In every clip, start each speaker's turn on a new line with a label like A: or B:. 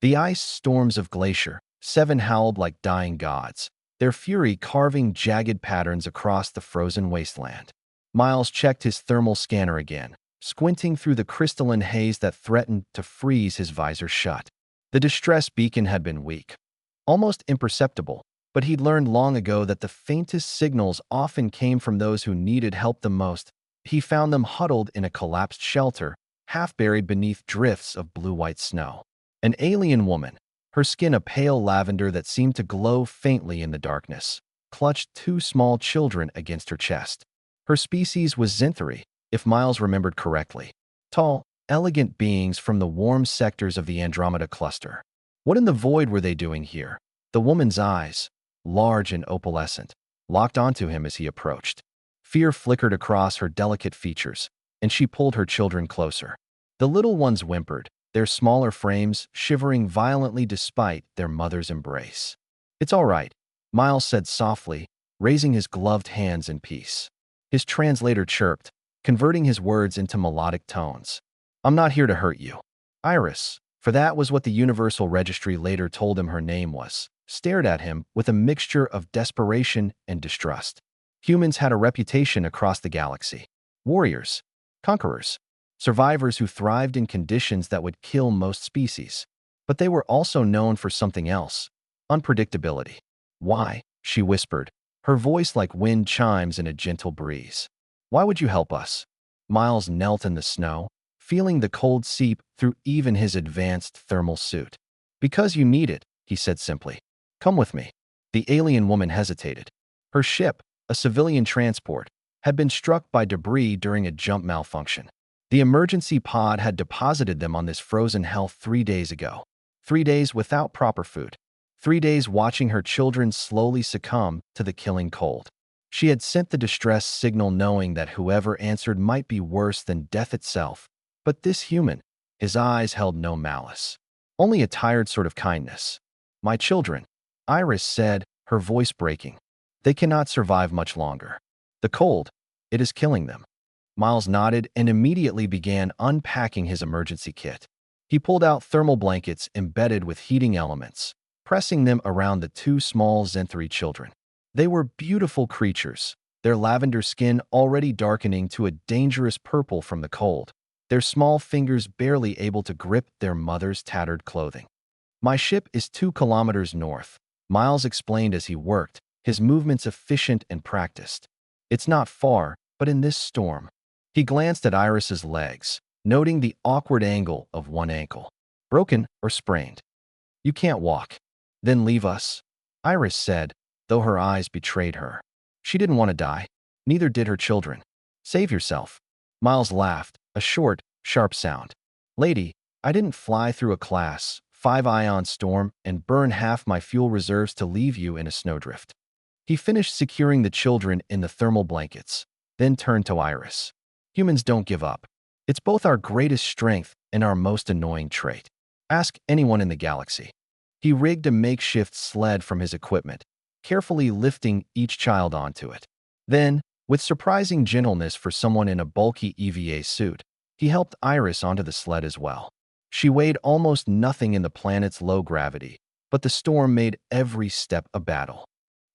A: The ice storms of Glacier 7 howled like dying gods, their fury carving jagged patterns across the frozen wasteland. Miles checked his thermal scanner again, squinting through the crystalline haze that threatened to freeze his visor shut. The distress beacon had been weak, almost imperceptible, but he'd learned long ago that the faintest signals often came from those who needed help the most. He found them huddled in a collapsed shelter, half buried beneath drifts of blue-white snow. An alien woman, her skin a pale lavender that seemed to glow faintly in the darkness, clutched 2 small children against her chest. Her species was Zinthari, if Miles remembered correctly. Tall, elegant beings from the warm sectors of the Andromeda cluster. What in the void were they doing here? The woman's eyes, large and opalescent, locked onto him as he approached. Fear flickered across her delicate features, and she pulled her children closer. The little ones whimpered, their smaller frames shivering violently despite their mother's embrace. "It's all right," Miles said softly, raising his gloved hands in peace. His translator chirped, converting his words into melodic tones. "I'm not here to hurt you." Iris, for that was what the Universal Registry later told him her name was, stared at him with a mixture of desperation and distrust. Humans had a reputation across the galaxy. Warriors, conquerors, survivors who thrived in conditions that would kill most species. But they were also known for something else: unpredictability. "Why?" she whispered, her voice like wind chimes in a gentle breeze. "Why would you help us?" Miles knelt in the snow, feeling the cold seep through even his advanced thermal suit. "Because you need it," he said simply. "Come with me." The alien woman hesitated. Her ship, a civilian transport, had been struck by debris during a jump malfunction. The emergency pod had deposited them on this frozen hell 3 days ago. 3 days without proper food. 3 days watching her children slowly succumb to the killing cold. She had sent the distress signal knowing that whoever answered might be worse than death itself. But this human, his eyes held no malice. Only a tired sort of kindness. "My children," Iris said, her voice breaking. "They cannot survive much longer. The cold, it is killing them." Miles nodded and immediately began unpacking his emergency kit. He pulled out thermal blankets embedded with heating elements, pressing them around the 2 small Zenthari children. They were beautiful creatures, their lavender skin already darkening to a dangerous purple from the cold, their small fingers barely able to grip their mother's tattered clothing. "My ship is 2 kilometers north," Miles explained as he worked, his movements efficient and practiced. "It's not far, but in this storm." He glanced at Iris's legs, noting the awkward angle of one ankle. "Broken or sprained?" "You can't walk." "Then leave us," Iris said, though her eyes betrayed her. She didn't want to die. Neither did her children. "Save yourself." Miles laughed, a short, sharp sound. "Lady, I didn't fly through a class 5-ion storm and burn half my fuel reserves to leave you in a snowdrift." He finished securing the children in the thermal blankets, then turned to Iris. "Humans don't give up. It's both our greatest strength and our most annoying trait. Ask anyone in the galaxy." He rigged a makeshift sled from his equipment, carefully lifting each child onto it. Then, with surprising gentleness for someone in a bulky EVA suit, he helped Iris onto the sled as well. She weighed almost nothing in the planet's low gravity, but the storm made every step a battle.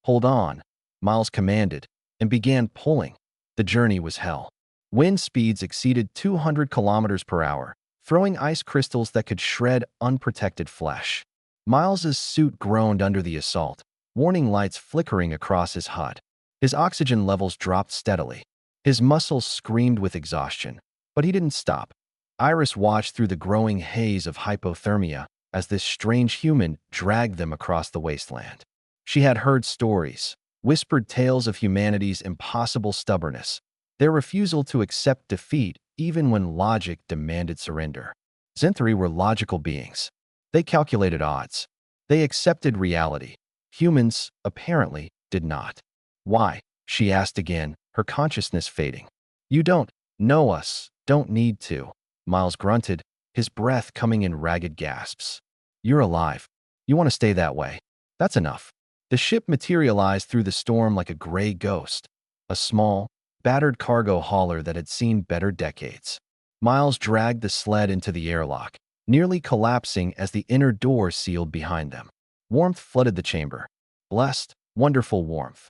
A: "Hold on," Miles commanded, and began pulling. The journey was hell. Wind speeds exceeded 200 kilometers per hour, throwing ice crystals that could shred unprotected flesh. Miles's suit groaned under the assault, warning lights flickering across his HUD. His oxygen levels dropped steadily. His muscles screamed with exhaustion, but he didn't stop. Iris watched through the growing haze of hypothermia as this strange human dragged them across the wasteland. She had heard stories, whispered tales of humanity's impossible stubbornness, their refusal to accept defeat even when logic demanded surrender. Zenthari were logical beings. They calculated odds. They accepted reality. Humans, apparently, did not. "Why?" she asked again, her consciousness fading. "You don't know us, don't need to," Miles grunted, his breath coming in ragged gasps. "You're alive. You want to stay that way. That's enough." The ship materialized through the storm like a gray ghost, a small, battered cargo hauler that had seen better decades. Miles dragged the sled into the airlock, nearly collapsing as the inner door sealed behind them. Warmth flooded the chamber. Blessed, wonderful warmth.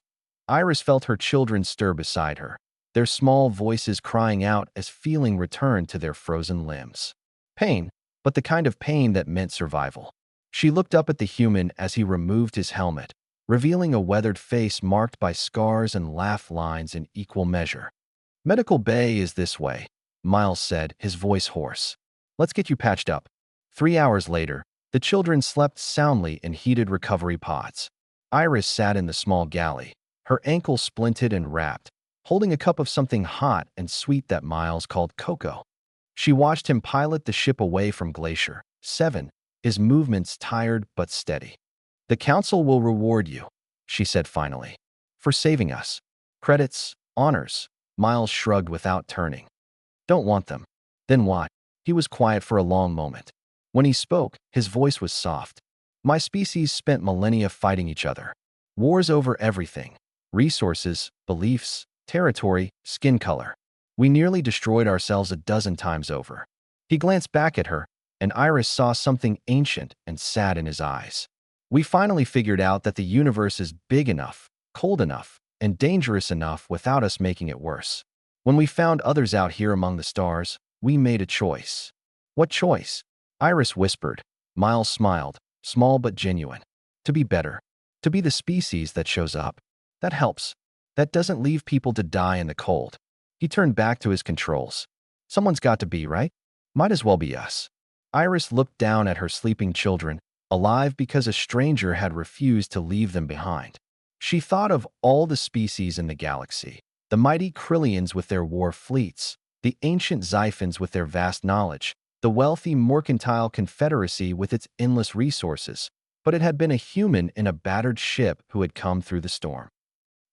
A: Iris felt her children stir beside her, their small voices crying out as feeling returned to their frozen limbs. Pain, but the kind of pain that meant survival. She looked up at the human as he removed his helmet, revealing a weathered face marked by scars and laugh lines in equal measure. Medical Bay is this way, Miles said, his voice hoarse. Let's get you patched up. 3 hours later, the children slept soundly in heated recovery pods. Iris sat in the small galley, her ankle splinted and wrapped, holding a cup of something hot and sweet that Miles called cocoa. She watched him pilot the ship away from Glacier 7, his movements tired but steady. The Council will reward you, she said finally, for saving us. Credits, honors. Miles shrugged without turning. Don't want them. Then what? He was quiet for a long moment. When he spoke, his voice was soft. My species spent millennia fighting each other. Wars over everything. Resources, beliefs, territory, skin color. We nearly destroyed ourselves a dozen times over. He glanced back at her, and Iris saw something ancient and sad in his eyes. We finally figured out that the universe is big enough, cold enough, and dangerous enough without us making it worse. When we found others out here among the stars, we made a choice. What choice? Iris whispered. Miles smiled, small but genuine. To be better. To be the species that shows up. That helps. That doesn't leave people to die in the cold. He turned back to his controls. Someone's got to be, right? Might as well be us. Iris looked down at her sleeping children, alive because a stranger had refused to leave them behind. She thought of all the species in the galaxy, the mighty Krillians with their war fleets, the ancient Xiphons with their vast knowledge, the wealthy mercantile confederacy with its endless resources, but it had been a human in a battered ship who had come through the storm.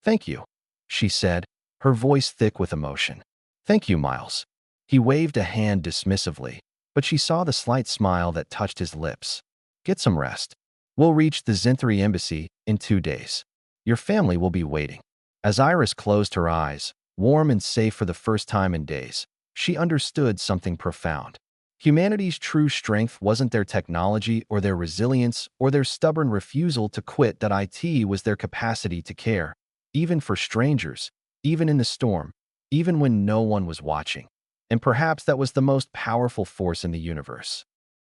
A: Thank you, she said, her voice thick with emotion. Thank you, Miles. He waved a hand dismissively, but she saw the slight smile that touched his lips. Get some rest. We'll reach the Zinthri embassy in 2 days. Your family will be waiting. As Iris closed her eyes, warm and safe for the first time in days, she understood something profound. Humanity's true strength wasn't their technology or their resilience or their stubborn refusal to quit. That it was their capacity to care, even for strangers, even in the storm, even when no one was watching. And perhaps that was the most powerful force in the universe.